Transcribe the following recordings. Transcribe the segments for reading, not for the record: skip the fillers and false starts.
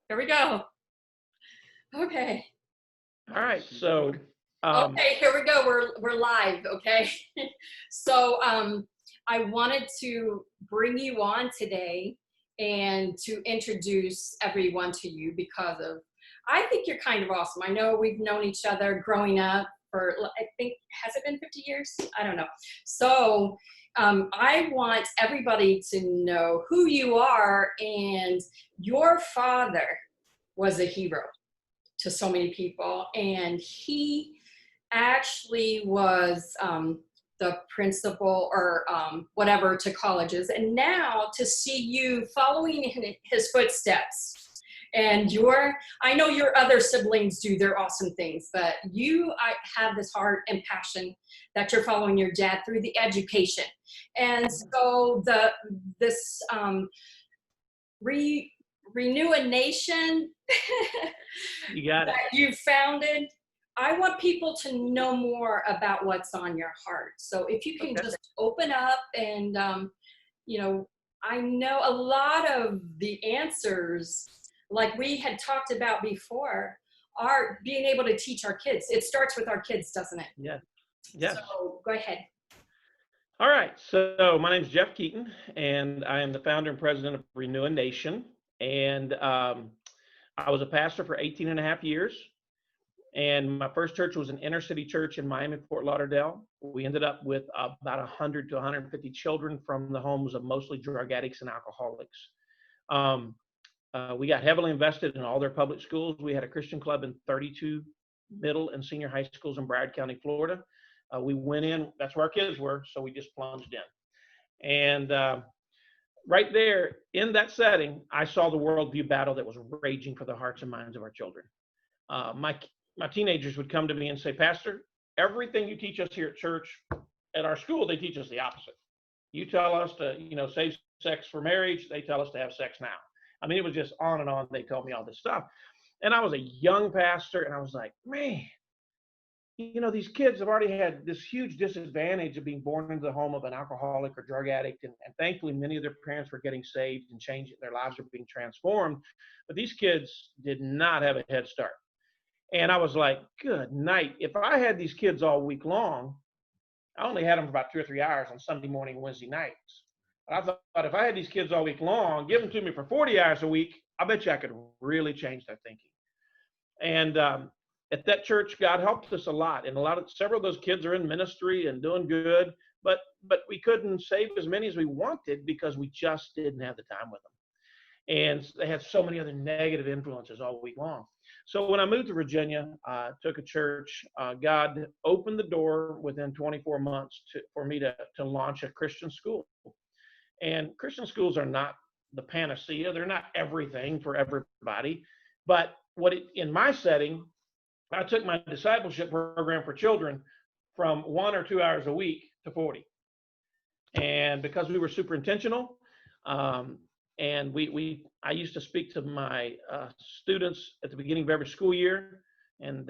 Here we go. Okay. All right. So, um, Okay, here we go. We're live, okay? So I wanted to bring you on today and to introduce everyone to you because of I think you're kind of awesome. I know we've known each other growing up for I think has it been 50 years? I don't know. So I want everybody to know who you are, and your father was a hero to so many people, and he actually was the principal or whatever to colleges, and now to see you following in his footsteps, and I know your other siblings do their awesome things, but I have this heart and passion that you're following your dad through the education. And so this Renew a Nation you got it. that you founded, I want people to know more about what's on your heart. So if you can Okay. just open up and, I know a lot of the answers, like we had talked about before, are being able to teach our kids. It starts with our kids, doesn't it? Yes. Yes. So go ahead. All right. So my name is Jeff Keaton, and I am the founder and president of Renew a Nation. And I was a pastor for 18 and a half years. And my first church was an inner city church in Miami, Fort Lauderdale. We ended up with about 100 to 150 children from the homes of mostly drug addicts and alcoholics. We got heavily invested in all their public schools. We had a Christian club in 32 middle and senior high schools in Broward County, Florida. We went in, that's where our kids were, so we just plunged in. And right there in that setting, I saw the worldview battle that was raging for the hearts and minds of our children. My teenagers would come to me and say, Pastor, everything you teach us here at church, at our school, they teach us the opposite. You tell us to, save sex for marriage. They tell us to have sex now. I mean, it was just on and on. They told me all this stuff. And I was a young pastor, and I was like, man, these kids have already had this huge disadvantage of being born into the home of an alcoholic or drug addict. And thankfully, many of their parents were getting saved and changing. Their lives were being transformed. But these kids did not have a head start. And I was like, good night. If I had these kids all week long, I only had them for about 2 or 3 hours on Sunday morning and Wednesday nights. But I thought if I had these kids all week long, give them to me for 40 hours a week, I bet you I could really change their thinking. And at that church, God helped us a lot. And several of those kids are in ministry and doing good, but we couldn't save as many as we wanted because we just didn't have the time with them. And they had so many other negative influences all week long. So when I moved to Virginia, I took a church. God opened the door within 24 months for me to launch a Christian school. And Christian schools are not the panacea. They're not everything for everybody. But in my setting, I took my discipleship program for children from 1 or 2 hours a week to 40. And because we were super intentional, and I used to speak to my students at the beginning of every school year, and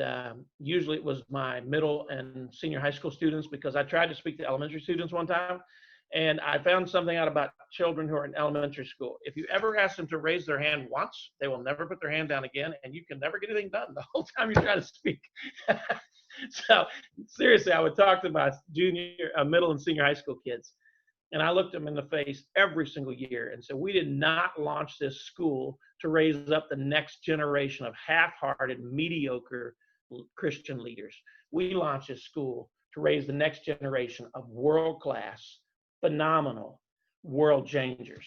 usually it was my middle and senior high school students, because I tried to speak to elementary students one time, and I found something out about children who are in elementary school. If you ever ask them to raise their hand once, they will never put their hand down again, and you can never get anything done the whole time you're trying to speak. So seriously, I would talk to my middle and senior high school kids. And I looked them in the face every single year and said, we did not launch this school to raise up the next generation of half-hearted, mediocre Christian leaders. We launched this school to raise the next generation of world-class, phenomenal world changers.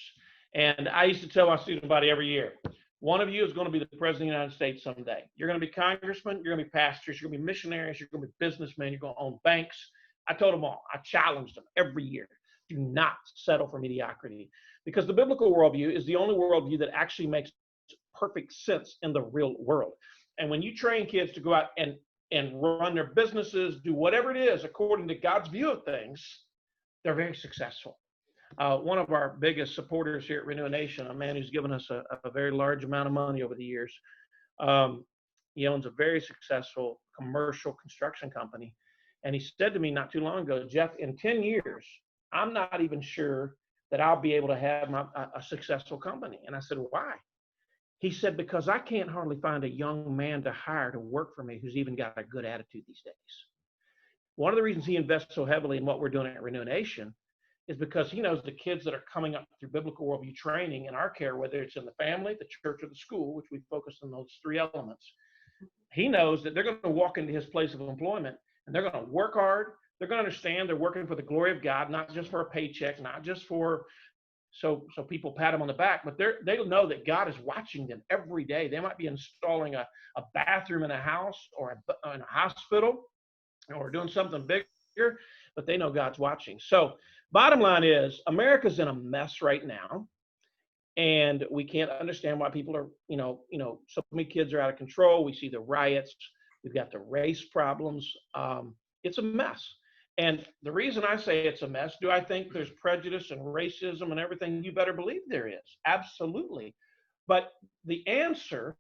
And I used to tell my student body every year, one of you is going to be the president of the United States someday. You're going to be congressmen, you're going to be pastors, you're going to be missionaries, you're going to be businessmen, you're going to own banks. I told them all, I challenged them every year. Do not settle for mediocrity, because the biblical worldview is the only worldview that actually makes perfect sense in the real world. And when you train kids to go out and run their businesses, do whatever it is according to God's view of things, they're very successful. One of our biggest supporters here at Renew a Nation, a man who's given us a very large amount of money over the years, he owns a very successful commercial construction company. And he said to me not too long ago, Jeff, in 10 years, I'm not even sure that I'll be able to have a successful company. And I said, why? He said, because I can't hardly find a young man to hire to work for me who's even got a good attitude these days. One of the reasons he invests so heavily in what we're doing at Renew Nation is because he knows the kids that are coming up through biblical worldview training in our care, whether it's in the family, the church, or the school, which we focus on those three elements. He knows that they're going to walk into his place of employment and they're going to work hard. They're going to understand they're working for the glory of God, not just for a paycheck, not just for so people pat them on the back, but they'll know that God is watching them every day. They might be installing a bathroom in a house or in a hospital or doing something bigger, but they know God's watching. So bottom line is America's in a mess right now. And we can't understand why people are, so many kids are out of control. We see the riots. We've got the race problems. It's a mess. And the reason I say it's a mess, do I think there's prejudice and racism and everything? You better believe there is. Absolutely. But the answer,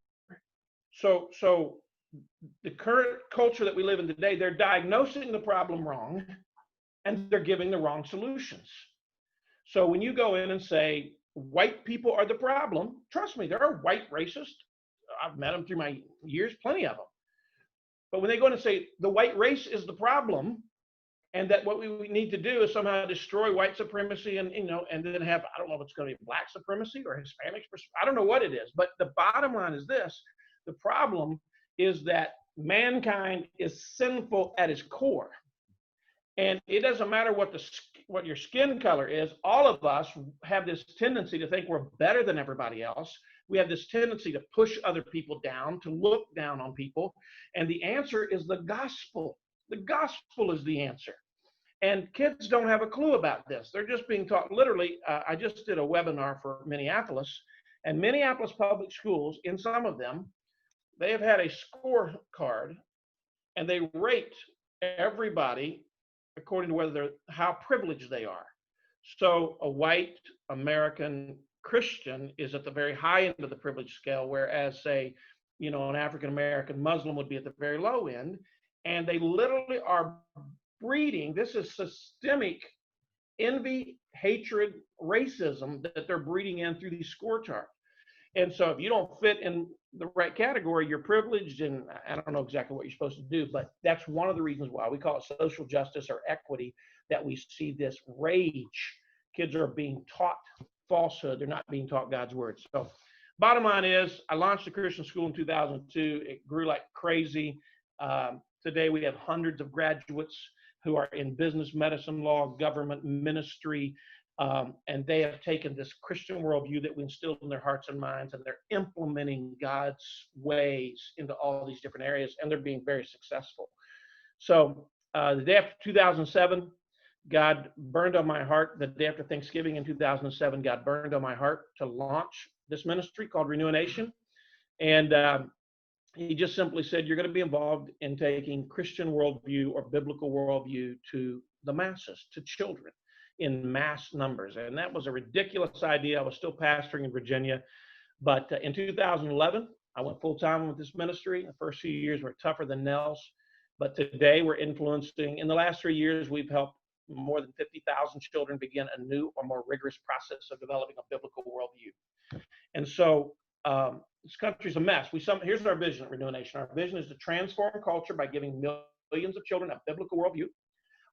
so the current culture that we live in today, they're diagnosing the problem wrong and they're giving the wrong solutions. So when you go in and say, white people are the problem, trust me, there are white racists. I've met them through my years, plenty of them. But when they go in and say the white race is the problem, and that what we need to do is somehow destroy white supremacy and then have, I don't know if it's going to be black supremacy or Hispanic, I don't know what it is. But the bottom line is this: the problem is that mankind is sinful at its core. And it doesn't matter what your skin color is. All of us have this tendency to think we're better than everybody else. We have this tendency to push other people down, to look down on people. And the answer is the gospel. The gospel is the answer. And kids don't have a clue about this. They're just being taught literally. I just did a webinar for Minneapolis, and Minneapolis public schools, in some of them, they have had a scorecard and they rate everybody according to how privileged they are. So a white American Christian is at the very high end of the privilege scale, whereas say, an African American Muslim would be at the very low end. And they literally are breeding, this is systemic envy, hatred, racism that they're breeding in through these score charts. And so if you don't fit in the right category, you're privileged, and I don't know exactly what you're supposed to do, but that's one of the reasons why we call it social justice or equity, that we see this rage. Kids are being taught falsehood. They're not being taught God's word. So bottom line is, I launched a Christian school in 2002. It grew like crazy. Today we have hundreds of graduates who are in business, medicine, law, government, ministry, and they have taken this Christian worldview that we instilled in their hearts and minds, and they're implementing God's ways into all these different areas, and they're being very successful. So the day after 2007, God burned on my heart. The day after Thanksgiving in 2007, God burned on my heart to launch this ministry called RENEWANATION. And he just simply said, you're going to be involved in taking Christian worldview or biblical worldview to the masses, to children in mass numbers. And that was a ridiculous idea. I was still pastoring in Virginia. But in 2011, I went full time with this ministry. The first few years were tougher than nails. But today we're influencing, in the last 3 years, we've helped more than 50,000 children begin a new or more rigorous process of developing a biblical worldview. And so this country's a mess. Here's our vision at RENEWANATION. Our vision is to transform culture by giving millions of children a biblical worldview.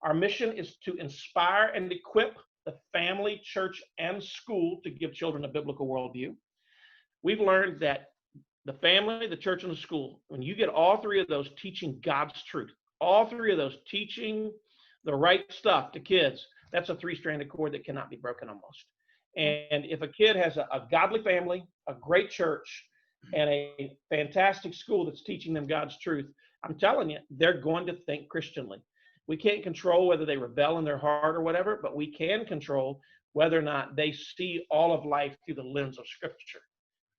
Our mission is to inspire and equip the family, church, and school to give children a biblical worldview. We've learned that the family, the church, and the school, when you get all three of those teaching God's truth, all three of those teaching the right stuff to kids, that's a three-stranded cord that cannot be broken almost. And if a kid has a godly family, a great church, and a fantastic school that's teaching them God's truth, I'm telling you, they're going to think Christianly. We can't control whether they rebel in their heart or whatever, but we can control whether or not they see all of life through the lens of Scripture.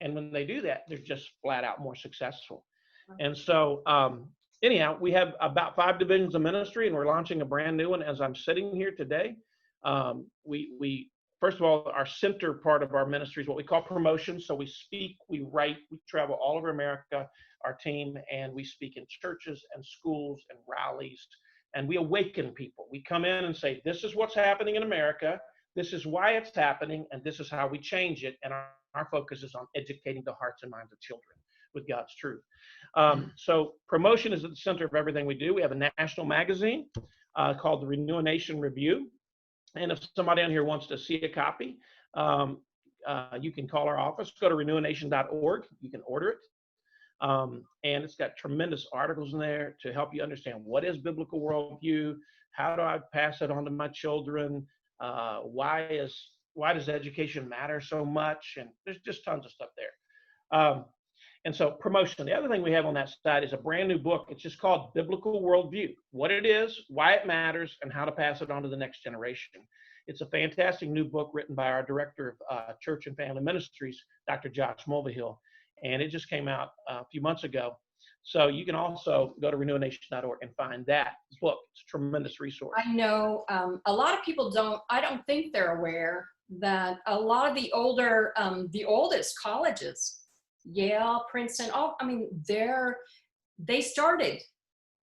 And when they do that, they're just flat out more successful. And so anyhow, we have about 5 divisions of ministry, and we're launching a brand new one as I'm sitting here today. We first of all, our center part of our ministry is what we call promotion. So we speak, we write, we travel all over America, our team, and we speak in churches and schools and rallies, and we awaken people. We come in and say, this is what's happening in America, this is why it's happening, and this is how we change it. And our our focus is on educating the hearts and minds of children with God's truth. So promotion is at the center of everything we do. We have a national magazine called the RENEWANATION Review. And if somebody on here wants to see a copy, you can call our office, go to renewanation.org. You can order it. And it's got tremendous articles in there to help you understand what is biblical worldview, how do I pass it on to my children, why does education matter so much, and there's just tons of stuff there. And so promotion. The other thing we have on that side is a brand new book. It's just called Biblical Worldview: What It Is, Why It Matters, and How to Pass It On to the Next Generation. It's a fantastic new book written by our director of Church and Family Ministries, Dr. Josh Mulvihill, and it just came out a few months ago. So you can also go to renewanation.org and find that book. It's a tremendous resource. I know a lot of people I don't think they're aware that a lot of the oldest colleges, Yale, Princeton, they started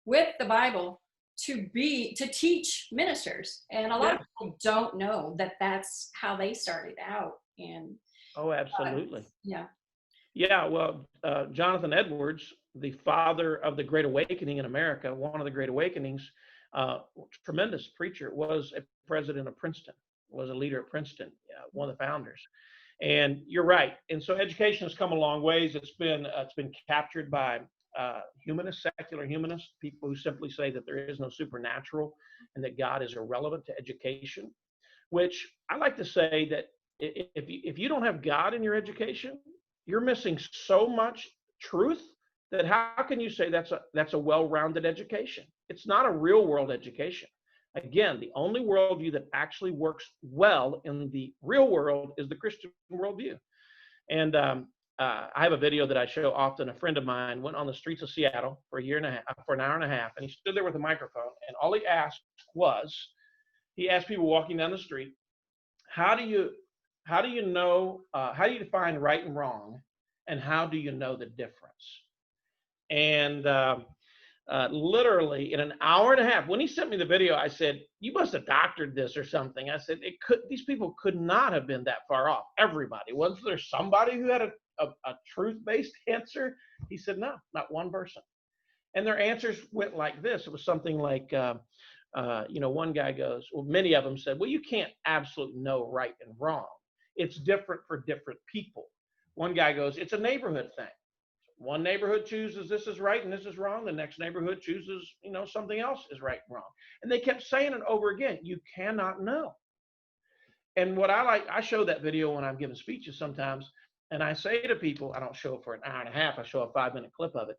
with the Bible to teach ministers. And a lot of people don't know that that's how they started out. And oh, absolutely. Yeah. Yeah, well, Jonathan Edwards, the father of the Great Awakening in America, one of the Great Awakenings, tremendous preacher, was a president of Princeton, was a leader at Princeton, one of the founders. And you're right. And so education has come a long ways. It's been captured by humanists, secular humanists, people who simply say that there is no supernatural and that God is irrelevant to education, which I like to say that if you don't have God in your education, you're missing so much truth that how can you say that's a well-rounded education? It's not a real world education. Again, the only worldview that actually works well in the real world is the Christian worldview. And I have a video that I show often. A friend of mine went on the streets of Seattle for an hour and a half, and he stood there with a microphone, and all he asked people walking down the street, how do you define right and wrong, and how do you know the difference? And literally in an hour and a half, when he sent me the video, I said, you must have doctored this or something. I said, these people could not have been that far off. Everybody. Was there somebody who had a truth-based answer? He said, no, not one person. And their answers went like this. It was something like, one guy goes, well, many of them said, well, you can't absolutely know right and wrong. It's different for different people. One guy goes, it's a neighborhood thing. One neighborhood chooses this is right and this is wrong. The next neighborhood chooses, something else is right and wrong. And they kept saying it over again. You cannot know. And what I show that video when I'm giving speeches sometimes, and I say to people, I don't show it for an hour and a half. I show a 5-minute clip of it.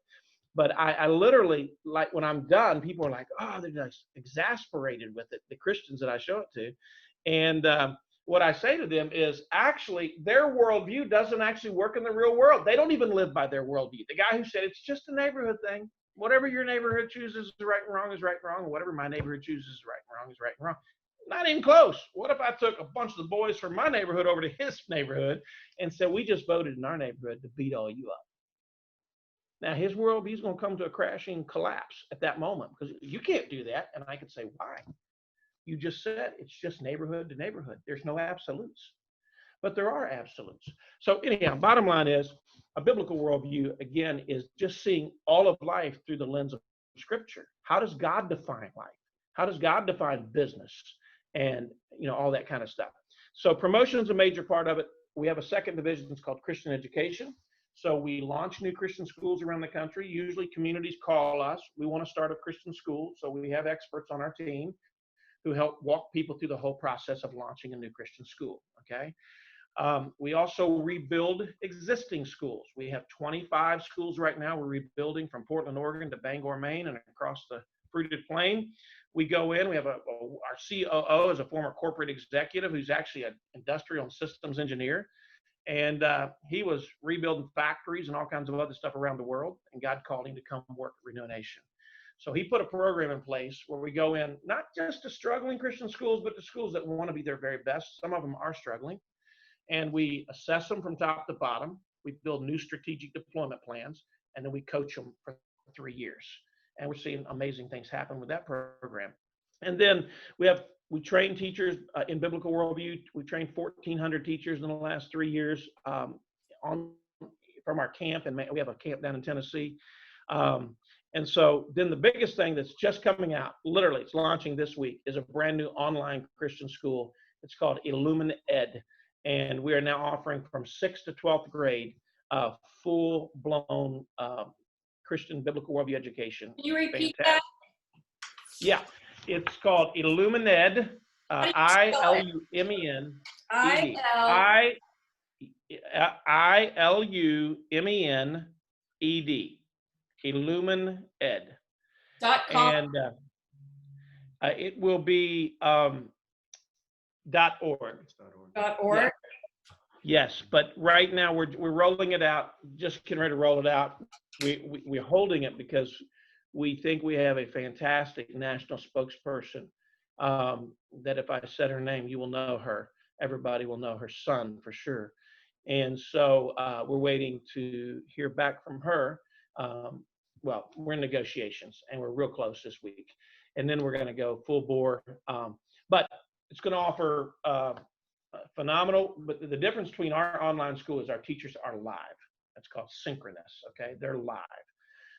But I literally, like when I'm done, people are like, oh, they're just exasperated with it, the Christians that I show it to. And what I say to them is actually their worldview doesn't actually work in the real world. They don't even live by their worldview. The guy who said it's just a neighborhood thing, whatever your neighborhood chooses is right and wrong is right and wrong, and whatever my neighborhood chooses is right and wrong is right and wrong. Not even close. What if I took a bunch of the boys from my neighborhood over to his neighborhood and said, we just voted in our neighborhood to beat all you up? Now, his worldview is going to come to a crashing collapse at that moment because you can't do that. And I could say, why? You just said it's just neighborhood to neighborhood. There's no absolutes, but there are absolutes. So anyhow, bottom line is a biblical worldview, again, is just seeing all of life through the lens of Scripture. How does God define life? How does God define business? And, all that kind of stuff. So promotion is a major part of it. We have a second division. It's called Christian education. So we launch new Christian schools around the country. Usually communities call us. We want to start a Christian school. So we have experts on our team who help walk people through the whole process of launching a new Christian school, okay? We also rebuild existing schools. We have 25 schools right now we're rebuilding from Portland, Oregon to Bangor, Maine, and across the Fruited Plain. We go in, we have our COO is a former corporate executive who's actually an industrial and systems engineer. And he was rebuilding factories and all kinds of other stuff around the world, and God called him to come work at RENEWANATION. So he put a program in place where we go in, not just to struggling Christian schools, but to schools that want to be their very best. Some of them are struggling. And we assess them from top to bottom. We build new strategic deployment plans, and then we coach them for 3 years. And we're seeing amazing things happen with that program. And then we have we train teachers in biblical worldview. We trained 1,400 teachers in the last 3 years from our camp, and we have a camp down in Tennessee. And so then the biggest thing that's just coming out, literally, it's launching this week, is a brand new online Christian school. It's called Ed, and we are now offering from 6th to 12th grade full-blown Christian biblical worldview education. Can you repeat Fantastic. that? Yeah, it's called Illumined, ILUMEN. ILUMENED. Illumined. .com. And it will be .org. .org. Yeah. Yes, but right now we're rolling it out, just getting ready to roll it out. We're holding it because we think we have a fantastic national spokesperson that if I said her name, you will know her. Everybody will know her son for sure. And so we're waiting to hear back from her. Well, we're in negotiations and we're real close this week. And then we're going to go full bore. But it's going to offer phenomenal. But the difference between our online school is our teachers are live. That's called synchronous. Okay, they're live.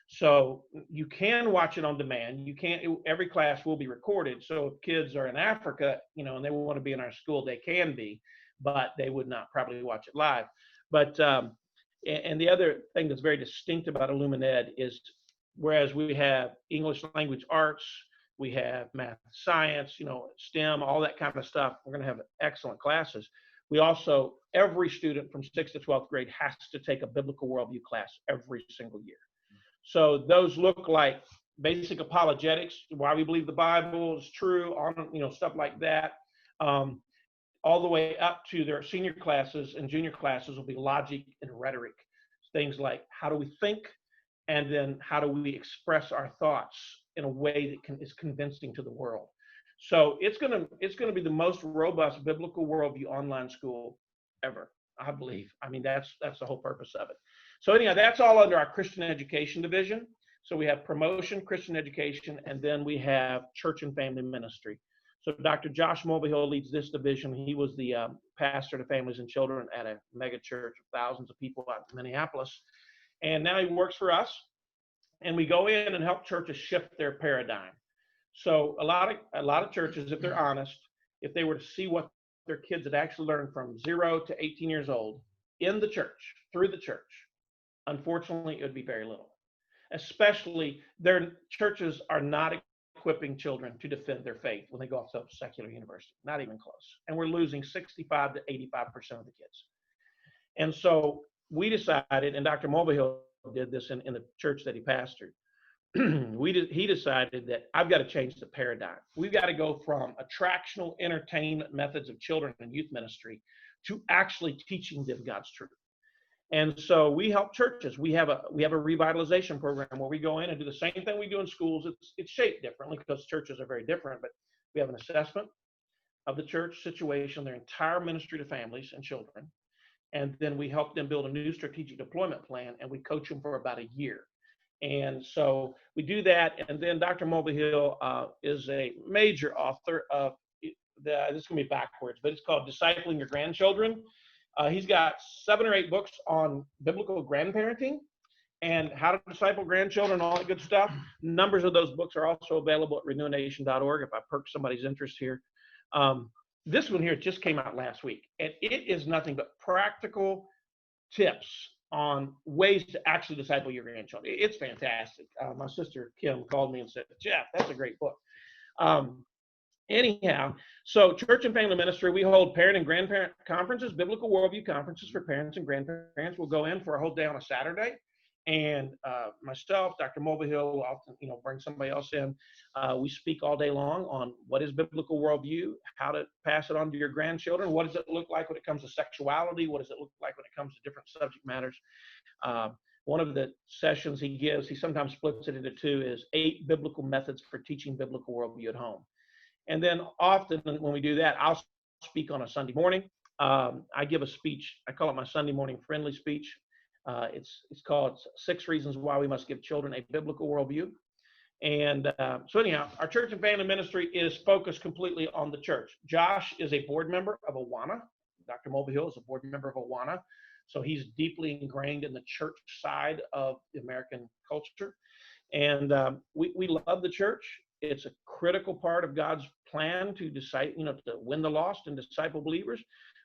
So you can watch it on demand. You can't. Every class will be recorded. So if kids are in Africa, and they want to be in our school, they can be, but they would not probably watch it live. But and the other thing that's very distinct about Illumined is, whereas we have English language arts, we have math, science, STEM, all that kind of stuff. We're going to have excellent classes. We also, every student from 6th to 12th grade has to take a biblical worldview class every single year. So those look like basic apologetics, why we believe the Bible is true, stuff like that. All the way up to their senior classes and junior classes will be logic and rhetoric. Things like, how do we think? And then how do we express our thoughts in a way that is convincing to the world? So it's gonna be the most robust biblical worldview online school ever, I believe. I mean, that's the whole purpose of it. So anyhow, that's all under our Christian education division. So we have promotion, Christian education, and then we have church and family ministry. So Dr. Josh Mulvihill leads this division. He was the pastor to families and children at a mega church of thousands of people out in Minneapolis. And now he works for us. And we go in and help churches shift their paradigm. So a lot of churches, if they're honest, if they were to see what their kids had actually learned from 0 to 18 years old in the church, through the church, unfortunately, it would be very little. Especially their churches are not equipping children to defend their faith when they go off to secular university, not even close. And we're losing 65 to 85% of the kids. And so we decided, and Dr. Mulvihill did this in the church that he pastored. He decided that I've got to change the paradigm. We've got to go from attractional entertainment methods of children and youth ministry to actually teaching them God's truth. And so we help churches. We have a revitalization program where we go in and do the same thing we do in schools. It's shaped differently because churches are very different, but we have an assessment of the church situation, their entire ministry to families and children. And then we help them build a new strategic deployment plan, and we coach them for about a year. And so we do that. And then Dr. Mulvihill is a major author of, this is going to be backwards, but it's called Discipling Your Grandchildren. He's got 7 or 8 books on biblical grandparenting and how to disciple grandchildren, all that good stuff. Numbers of those books are also available at RENEWANATION.org if I perk somebody's interest here. This one here just came out last week, and it is nothing but practical tips on ways to actually disciple your grandchildren. It's fantastic. My sister Kim called me and said, Jeff, that's a great book. Anyhow, so church and family ministry, we hold parent and grandparent conferences, biblical worldview conferences for parents and grandparents. We'll go in for a whole day on a Saturday. And myself, Dr. Mulvihill, will often, bring somebody else in. We speak all day long on what is biblical worldview, how to pass it on to your grandchildren. What does it look like when it comes to sexuality? What does it look like when it comes to different subject matters? One of the sessions he gives, he sometimes splits it into 2, is 8 biblical methods for teaching biblical worldview at home. And then often when we do that, I'll speak on a Sunday morning. I give a speech. I call it my Sunday morning friendly speech. It's called 6 Reasons Why We Must Give Children a Biblical Worldview. And so anyhow, our church and family ministry is focused completely on the church. Josh is a board member of Awana. Dr. Mulvihill is a board member of Awana. So he's deeply ingrained in the church side of the American culture. And we love the church. It's a critical part of God's plan to to win the lost and disciple believers.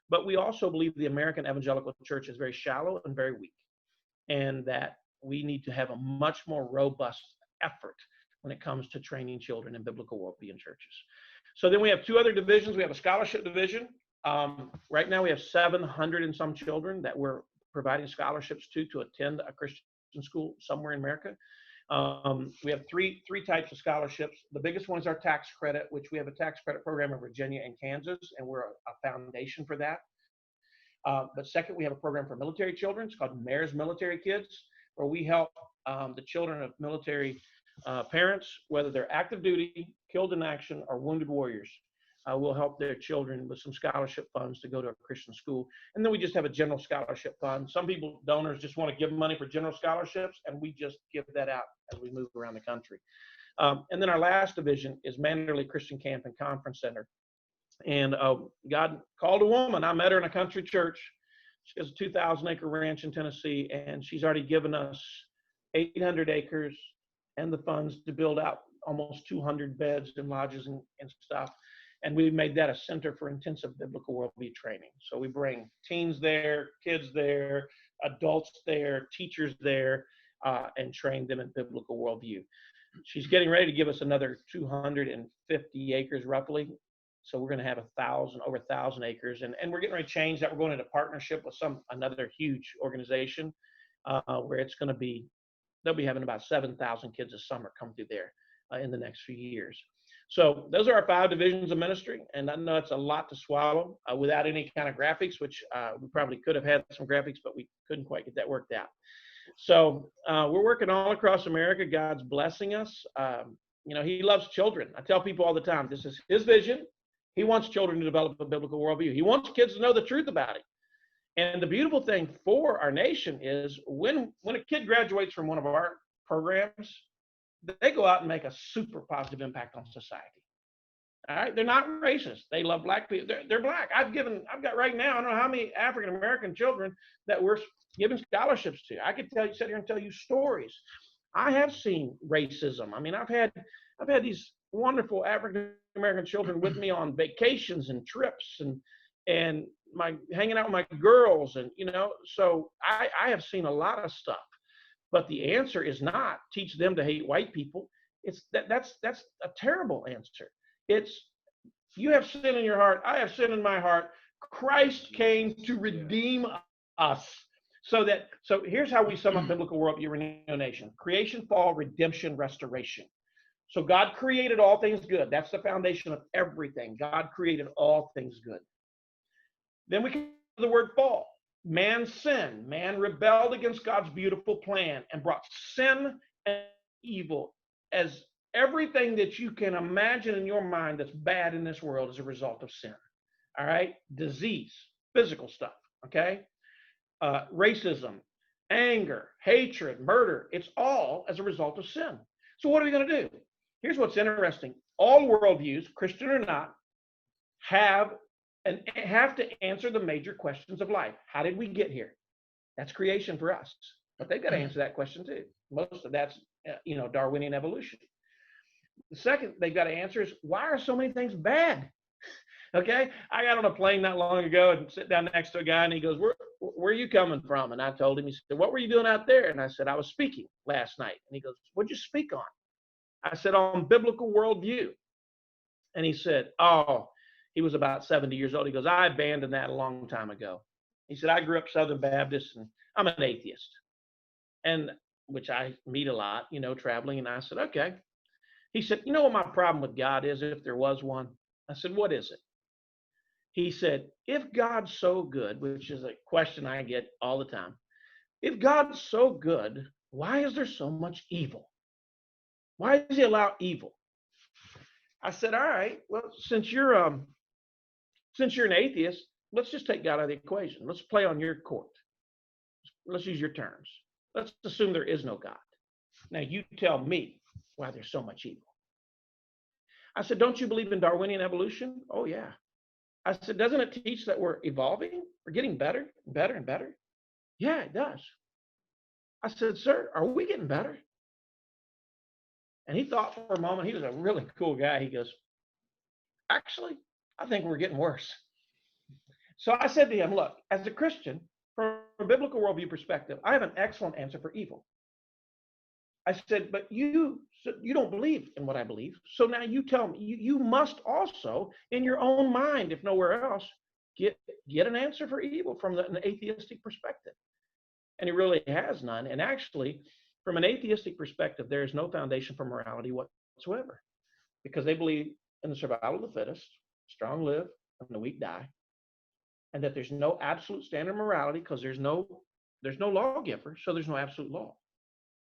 But we also believe the American evangelical church is very shallow and very weak, and that we need to have a much more robust effort when it comes to training children in biblical worldview in churches. So then we have two other divisions. We have a scholarship division. Right now we have 700 and some children that we're providing scholarships to attend a Christian school somewhere in America. We have three types of scholarships. The biggest one is our tax credit, which we have a tax credit program in Virginia and Kansas, and we're a foundation for that. But second, we have a program for military children. It's called Mayor's Military Kids, where we help the children of military parents, whether they're active duty, killed in action, or wounded warriors. We'll help their children with some scholarship funds to go to a Christian school. And then we just have a general scholarship fund. Some people, donors, just want to give money for general scholarships, and we just give that out as we move around the country. And then our last division is Manderley Christian Camp and Conference Center. And God called a woman. I met her in a country church. She has a 2,000-acre ranch in Tennessee, and she's already given us 800 acres and the funds to build out almost 200 beds and lodges and stuff. And we made that a center for intensive biblical worldview training. So we bring teens there, kids there, adults there, teachers there, and train them in biblical worldview. She's getting ready to give us another 250 acres roughly. So we're going to have over 1,000 acres, and we're getting ready to change that. We're going into partnership with another huge organization where they'll be having about 7,000 kids a summer come through there in the next few years. So those are our 5 divisions of ministry, and I know it's a lot to swallow without any kind of graphics, which we probably could have had some graphics, but we couldn't quite get that worked out. So we're working all across America. God's blessing us. He loves children. I tell people all the time, this is his vision. He wants children to develop a biblical worldview. He wants kids to know the truth about it. And the beautiful thing for our nation is when a kid graduates from one of our programs, they go out and make a super positive impact on society. All right, they're not racist. They love black people. They're black. I've got right now, I don't know how many African American children that we're giving scholarships to. I could sit here and tell you stories. I have seen racism. I mean, I've had these wonderful African American children with me on vacations and trips and hanging out with my girls, and so I have seen a lot of stuff. But the answer is not teach them to hate white people. That's a terrible answer. It's you have sin in your heart. I have sin in my heart. Christ came to redeem us. So here's how we sum up biblical worldview Renewation: creation, fall, redemption, restoration. So God created all things good. That's the foundation of everything. God created all things good. Then we come to the word fall. Man sinned. Man rebelled against God's beautiful plan and brought sin and evil as everything that you can imagine in your mind that's bad in this world as a result of sin. All right? Disease, physical stuff, okay? Racism, anger, hatred, murder. It's all as a result of sin. So what are we going to do? Here's what's interesting. All worldviews, Christian or not, have to answer the major questions of life. How did we get here? That's creation for us. But they've got to answer that question too. Most of that's, Darwinian evolution. The second they've got to answer is, why are so many things bad? Okay. I got on a plane not long ago and sit down next to a guy and he goes, where are you coming from? And I told him, he said, what were you doing out there? And I said, I was speaking last night. And he goes, what'd you speak on? I said, on biblical worldview. And he said, he was about 70 years old. He goes, I abandoned that a long time ago. He said, I grew up Southern Baptist and I'm an atheist. And which I meet a lot, traveling. And I said, okay. He said, you know what my problem with God is, if there was one? I said, what is it? He said, if God's so good, which is a question I get all the time, if God's so good, why is there so much evil? Why does he allow evil? I said, all right, well, since you're an atheist, let's just take God out of the equation. Let's play on your court. Let's use your terms. Let's assume there is no God. Now you tell me why there's so much evil. I said, don't you believe in Darwinian evolution? Oh, yeah. I said, doesn't it teach that we're evolving? We're getting better, better, and better? Yeah, it does. I said, sir, are we getting better? And he thought for a moment. He was a really cool guy. He goes, actually, I think we're getting worse. So I said to him, look, as a Christian, from a biblical worldview perspective, I have an excellent answer for evil. I said, but you don't believe in what I believe. So now you tell me, you must also, in your own mind, if nowhere else, get an answer for evil from an atheistic perspective. And he really has none. And actually, from an atheistic perspective, there is no foundation for morality whatsoever, because they believe in the survival of the fittest, strong live, and the weak die, and that there's no absolute standard of morality because there's no lawgiver, so there's no absolute law.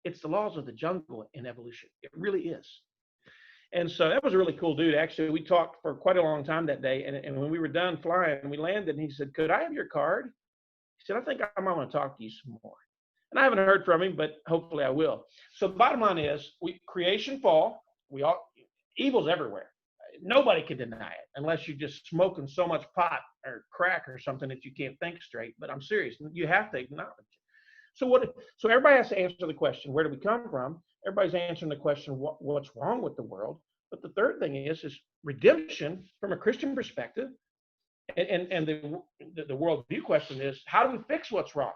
It's the laws of the jungle in evolution. It really is. And so that was a really cool dude. Actually, we talked for quite a long time that day. And when we were done flying, we landed, and he said, could I have your card? He said, I think I might want to talk to you some more. And I haven't heard from him, but hopefully I will. So the bottom line is, creation fall. Evil's everywhere. Nobody can deny it unless you're just smoking so much pot or crack or something that you can't think straight. But I'm serious. You have to acknowledge it. So everybody has to answer the question, where do we come from? Everybody's answering the question, what's wrong with the world? But the third thing is redemption from a Christian perspective. And the worldview question is, how do we fix what's wrong?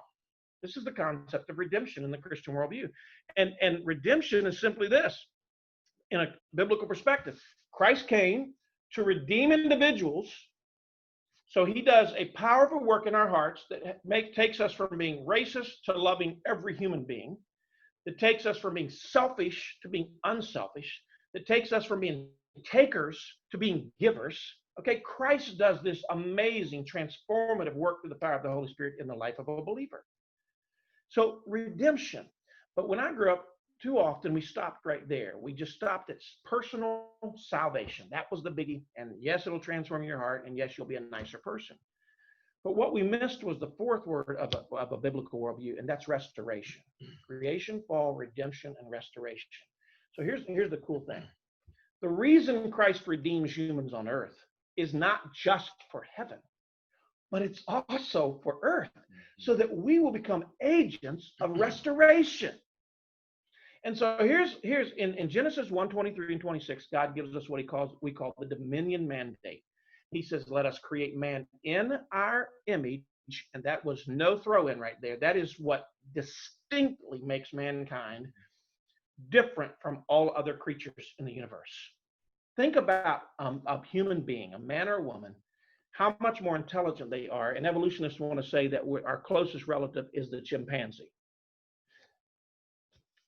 This is the concept of redemption in the Christian worldview. And redemption is simply this, in a biblical perspective. Christ came to redeem individuals. So he does a powerful work in our hearts that takes us from being racist to loving every human being, that takes us from being selfish to being unselfish, that takes us from being takers to being givers. Okay, Christ does this amazing transformative work through the power of the Holy Spirit in the life of a believer. So redemption. But when I grew up, too often we stopped right there. We just stopped at personal salvation. That was the biggie. And yes, it'll transform your heart. And yes, you'll be a nicer person. But what we missed was the fourth word of a biblical worldview, and that's restoration. Creation, fall, redemption, and restoration. So here's the cool thing. The reason Christ redeems humans on earth is not just for heaven, but it's also for earth, so that we will become agents of restoration. And so here's in Genesis 1:23 and 26, God gives us what we call the dominion mandate. He says, let us create man in our image. And that was no throw in right there. That is what distinctly makes mankind different from all other creatures in the universe. Think about a human being, a man or a woman, how much more intelligent they are. And evolutionists want to say that our closest relative is the chimpanzee.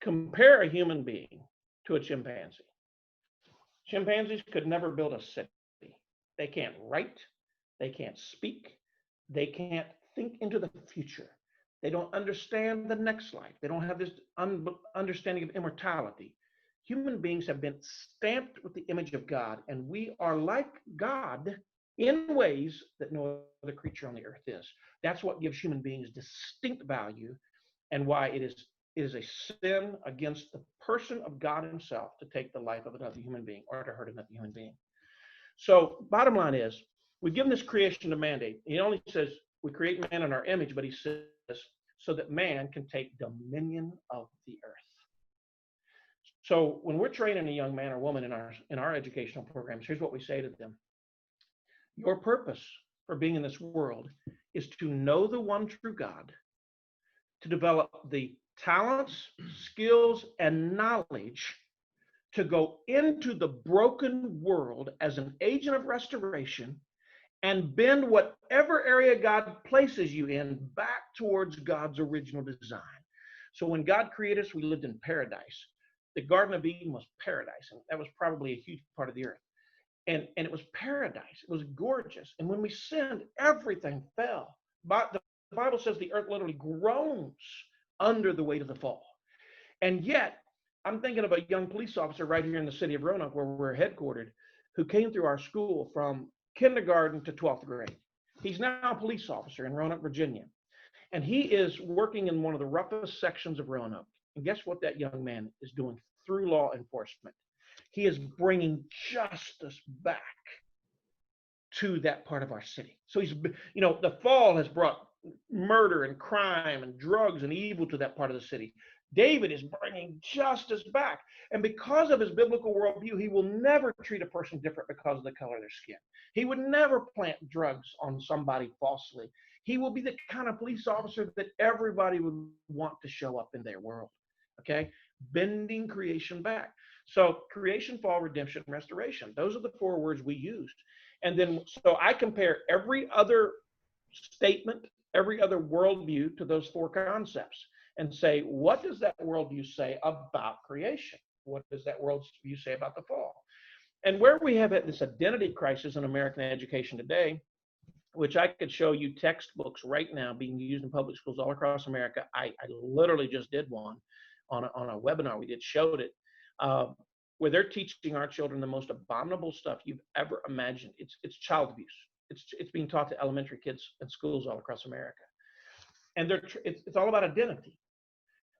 Compare a human being to a chimpanzee. Chimpanzees could never build a city. They can't write. They can't speak. They can't think into the future. They don't understand the next life. They don't have this understanding of immortality. Human beings have been stamped with the image of God, and we are like God in ways that no other creature on the earth is. That's what gives human beings distinct value, and why it is a sin against the person of God himself to take the life of another human being or to hurt another human being. So bottom line is, we've given this creation a mandate. He only says we create man in our image, but he says so that man can take dominion of the earth. So when we're training a young man or woman in our educational programs, here's what we say to them. Your purpose for being in this world is to know the one true God, to develop the talents, skills, and knowledge to go into the broken world as an agent of restoration and bend whatever area God places you in back towards God's original design. So when God created us, we lived in paradise. The Garden of Eden was paradise, and that was probably a huge part of the earth. And it was paradise. It was gorgeous. And when we sinned, everything fell. But the Bible says the earth literally groans under the weight of the fall. And yet, I'm thinking of a young police officer right here in the city of Roanoke, where we're headquartered, who came through our school from kindergarten to 12th grade. He's now a police officer in Roanoke, Virginia. And he is working in one of the roughest sections of Roanoke. And guess what that young man is doing through law enforcement? He is bringing justice back to that part of our city. So he's, the fall has brought murder and crime and drugs and evil to that part of the city. David is bringing justice back. And because of his biblical worldview, he will never treat a person different because of the color of their skin. He would never plant drugs on somebody falsely. He will be the kind of police officer that everybody would want to show up in their world. Okay? Bending creation back. So creation, fall, redemption, restoration. Those are the 4 words we used. And then, so I compare every other statement, every other worldview to those 4 concepts and say, what does that worldview say about creation? What does that worldview say about the fall? And where we have this identity crisis in American education today, which I could show you textbooks right now being used in public schools all across America. I literally just did one on a webinar we did, showed it, where they're teaching our children the most abominable stuff you've ever imagined. It's child abuse. It's being taught to elementary kids in schools all across America. And it's all about identity.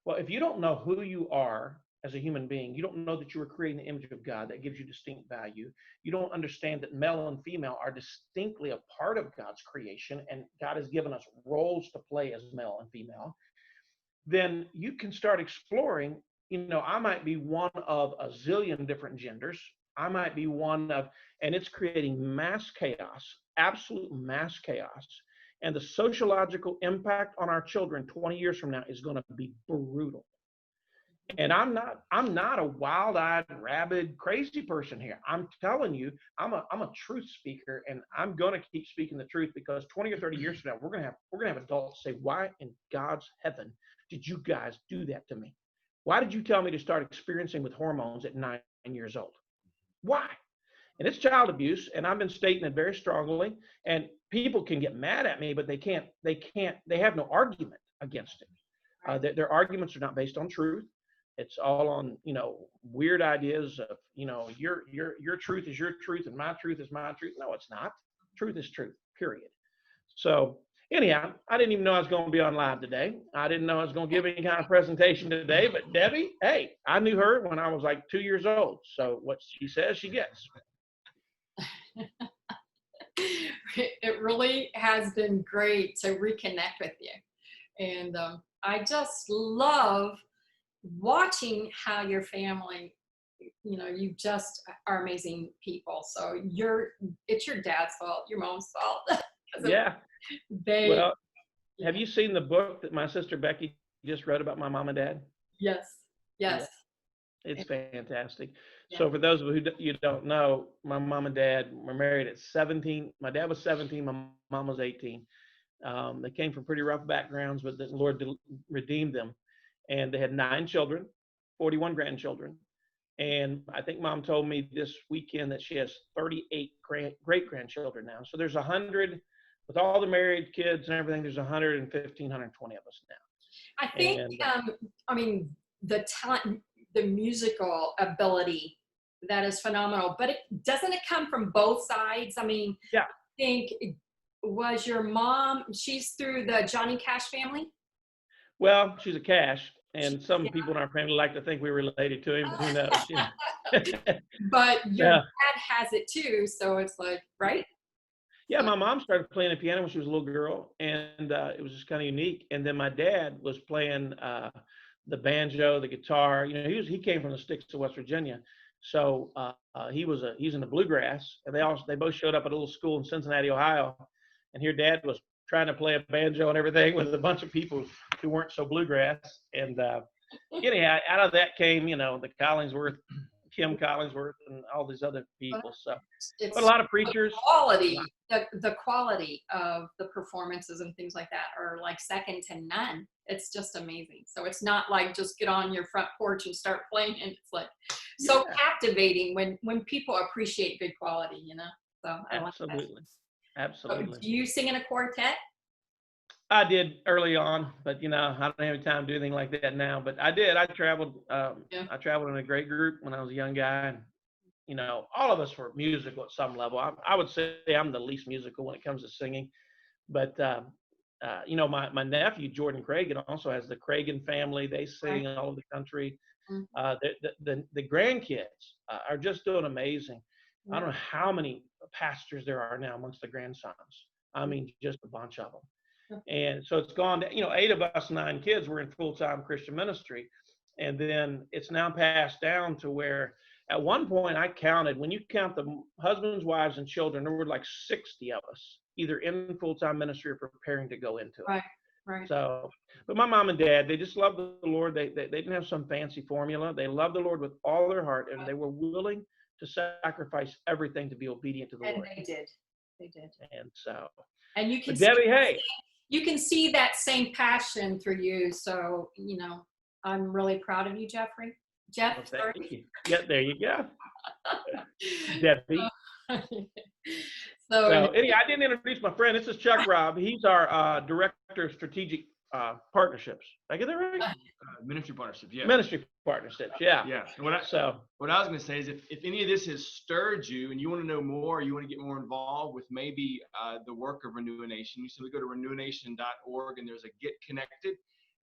Well, if you don't know who you are as a human being, you don't know that you were created in the image of God that gives you distinct value. You don't understand that male and female are distinctly a part of God's creation, and God has given us roles to play as male and female. Then you can start exploring, I might be one of a zillion different genders. I might be one of, and it's creating mass chaos, absolute mass chaos. And the sociological impact on our children 20 years from now is going to be brutal. And I'm not a wild-eyed, rabid, crazy person here. I'm telling you, I'm a truth speaker, and I'm going to keep speaking the truth, because 20 or 30 years from now, we're going to have adults say, why in God's heaven did you guys do that to me? Why did you tell me to start experiencing with hormones at 9 years old? Why? And it's child abuse, and I've been stating it very strongly, and people can get mad at me, but they have no argument against it. Their arguments are not based on truth. It's all on, weird ideas of, your truth is your truth and my truth is my truth. No, it's not. Truth is truth, period. So anyhow, I didn't even know I was going to be on live today. I didn't know I was going to give any kind of presentation today, but Debbie, hey, I knew her when I was like 2 years old. So what she says, she gets. It really has been great to reconnect with you. And I just love watching how your family, you just are amazing people. So it's your dad's fault, your mom's fault. Yeah. Have you seen the book that my sister Becky just wrote about my mom and dad? Yes. Yeah. It's fantastic. Yeah. So for those of you don't know, my mom and dad were married at 17. My dad was 17. My mom was 18. They came from pretty rough backgrounds, but the Lord redeemed them. And they had 9 children, 41 grandchildren. And I think Mom told me this weekend that she has 38 great-grandchildren now. So there's 100, with all the married kids and everything, there's 115, 120 of us now. I think, the talent, the musical ability, that is phenomenal. But doesn't it come from both sides? Yeah. I think, was your mom, she's through the Johnny Cash family? Well, she's a Cash, and some people in our family like to think we're related to him, but who knows? But your dad has it too, so it's like, right? Yeah, my mom started playing the piano when she was a little girl, and it was just kind of unique. And then my dad was playing the banjo, the guitar. He came from the sticks of West Virginia, so he's in the bluegrass. And they both showed up at a little school in Cincinnati, Ohio, and here Dad was trying to play a banjo and everything with a bunch of people who weren't so bluegrass. And anyhow, out of that came, the Kim Collingsworth, and all these other people. So, but a lot of preachers. The quality of the performances and things like that are like second to none. It's just amazing. So it's not like just get on your front porch and start playing. And it's like so captivating when people appreciate good quality, So I Absolutely. like that. Absolutely. So, do you sing in a quartet? I did early on, but I don't have any time to do anything like that now. But I did. I traveled. I traveled in a great group when I was a young guy. And, all of us were musical at some level. I would say I'm the least musical when it comes to singing, but you know, my nephew, Jordan Cragen, also has the Cragen family. They sing all over the country. Mhm. The grandkids are just doing amazing. I don't Yeah. know how many pastors there are now amongst the grandsons. I mean, just a bunch of them. And so it's gone to, you know, 8 of us, 9 kids were in full-time Christian ministry. And then it's now passed down to where at one point I counted, when you count the husbands, wives, and children, there were like 60 of us, either in full-time ministry or preparing to go into it. Right. Right. So, but my mom and dad, they just loved the Lord. They didn't have some fancy formula. They loved the Lord with all their heart, and they were willing to sacrifice everything to be obedient to the And Lord. they did. They did. And so, And you can but Debbie, hey, you can see that same passion through you. So, you know, I'm really proud of you, Jeffrey. Jeff, well, sorry. thank you. Yeah, there you go, Debbie. So, So, anyway, I didn't introduce my friend. This is Chuck Robb. He's our director of strategic partnerships. Did I get that right? Ministry partnership, yeah. Ministry partnerships, yeah. Yeah. And What I was going to say is if any of this has stirred you and you want to know more, you want to get more involved with maybe the work of Renew a Nation, you simply go to renewination.org and there's a Get Connected.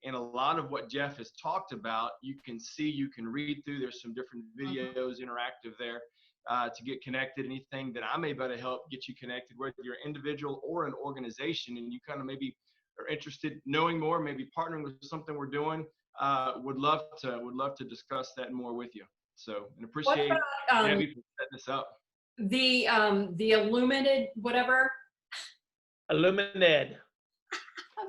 And a lot of what Jeff has talked about, you can see, you can read through. There's some different videos, interactive there to get connected. Anything that I may be able to help get you connected, whether you're an individual or an organization, and you kind of maybe are interested in knowing more, maybe partnering with something we're doing, would love to discuss that more with you. So, and appreciate Debbie for setting this up. the illuminated whatever. Illuminated.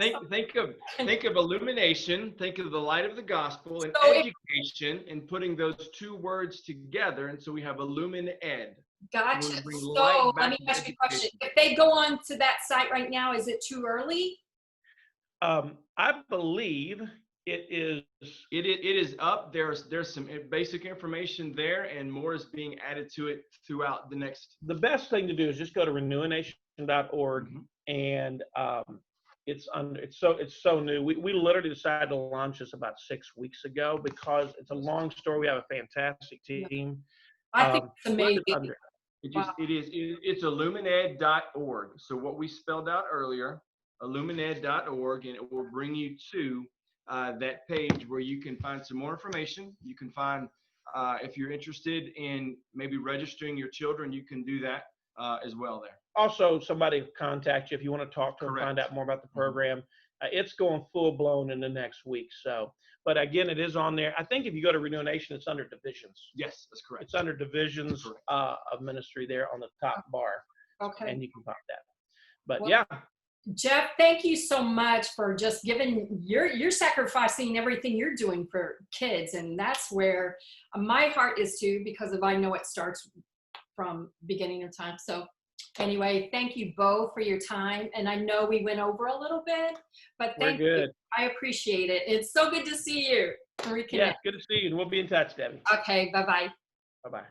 Think of illumination, think of the light of the gospel and So education, and putting those two words together, and so we have illumined. Gotcha. Bring So light let back me to ask you a question. education. If they go on to that site right now, is it too early? I believe it is. It is up. There's some basic information there, and more is being added to it throughout the next. The best thing to do is just go to renewination.org, and it's so new. We literally decided to launch this about 6 weeks ago because it's a long story. We have a fantastic team. I think it's amazing. It's illumined.org. So what we spelled out earlier, illumined.org, and it will bring you to that page where you can find some more information. You can find, if you're interested in maybe registering your children, you can do that as well there. Also, somebody will contact you if you want to talk to them, Correct. find out more about the program. It's going full blown in the next week. So, but again, it is on there. I think if you go to Renew Nation, it's under divisions. Yes, that's correct. It's under divisions of ministry there on the top bar. Okay. And you can pop that. But Well, yeah. Jeff, thank you so much for just giving you're sacrificing everything you're doing for kids. And that's where my heart is too, because I know it starts from beginning of time. So anyway, thank you both for your time. And I know we went over a little bit, but thank you. I appreciate it. It's so good to see you. Yeah, good to see you. And we'll be in touch, Debbie. Okay, bye-bye. Bye-bye.